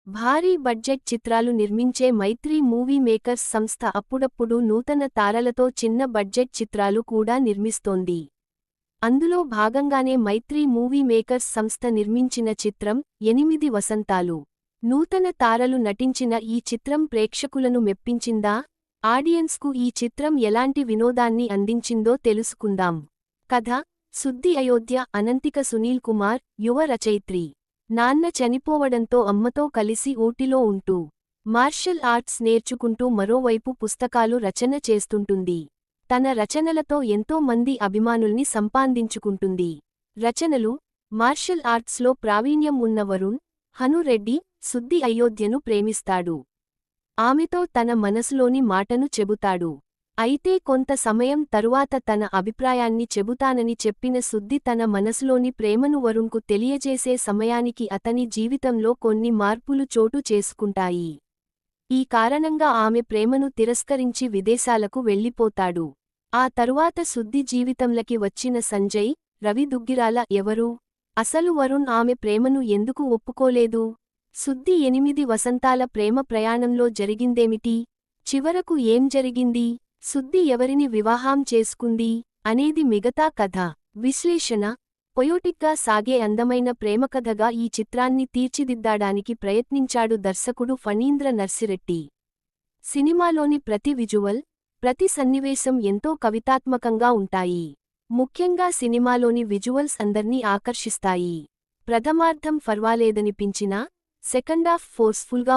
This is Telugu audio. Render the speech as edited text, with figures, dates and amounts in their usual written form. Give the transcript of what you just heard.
భారీ బడ్జెట్ చిత్రాలు నిర్మించే మైత్రి మూవీ మేకర్స్ సంస్థ అప్పుడప్పుడు నూతన తారలతో చిన్న బడ్జెట్ చిత్రాలు కూడా నిర్మిస్తోంది. అందులో భాగంగానే మైత్రి మూవీ మేకర్స్ సంస్థ నిర్మించిన చిత్రం 8 వసంతాలు. నూతన తారలు నటించిన ఈ చిత్రం ప్రేక్షకులను మెప్పించిందా? ఆడియన్స్కు ఈ చిత్రం ఎలాంటి వినోదాన్ని అందించిందో తెలుసుకుందాం. కథ: సుద్ది అయోధ్య అనంతిక సునీల్ కుమార్, యువ రచయిత్రి. నాన్న చనిపోవడంతో అమ్మతో కలిసి ఊటీలో ఉంటూ మార్షల్ ఆర్ట్స్ నేర్చుకుంటూ మరోవైపు పుస్తకాలు రచన చేస్తుంటుంది. తన రచనలతో ఎంతో మంది అభిమానుల్ని సంపాదించుకుంటుంది. రచనలు: మార్షల్ ఆర్ట్స్లో ప్రావీణ్యం ఉన్న వరుణ్ హను రెడ్డి సుద్ది అయోధ్యను ప్రేమిస్తాడు. ఆమెతో తన మనసులోని మాటను చెబుతాడు. అయితే కొంత సమయం తరువాత తన అభిప్రాయాన్ని చెబుతానని చెప్పిన సుద్ది తన మనసులోని ప్రేమను వరుణ్కు తెలియజేసే సమయానికి అతని జీవితంలో కొన్ని మార్పులు చోటు చేసుకుంటాయి. ఈ కారణంగా ఆమె ప్రేమను తిరస్కరించి విదేశాలకు వెళ్ళిపోతాడు. ఆ తరువాత సుద్ది జీవితంలకి వచ్చిన సంజయ్, రవి దుగ్గిరాల ఎవరు? అసలు వరుణ్ ఆమె ప్రేమను ఎందుకు ఒప్పుకోలేదు? సుద్ది 8 వసంతాల ప్రేమ ప్రయాణంలో జరిగిందేమిటి? చివరకు ఏం జరిగింది? సుద్ది ఎవరిని వివాహం చేసుకుంది అనేది మిగతా కథ. విశ్లేషణ: పొయోటిక్గా సాగే అందమైన ప్రేమకథగా ఈ చిత్రాన్ని తీర్చిదిద్దడానికి ప్రయత్నించాడు దర్శకుడు ఫణీంద్ర నర్సిరెడ్డి. సినిమాలోని ప్రతి విజువల్, ప్రతి సన్నివేశం ఎంతో కవితాత్మకంగా ఉంటాయి. ముఖ్యంగా సినిమాలోని విజువల్స్ అందర్నీ ఆకర్షిస్తాయి. ప్రథమార్థం ఫర్వాలేదనిపించినా సెకండాఫ్ ఫోర్స్ఫుల్గా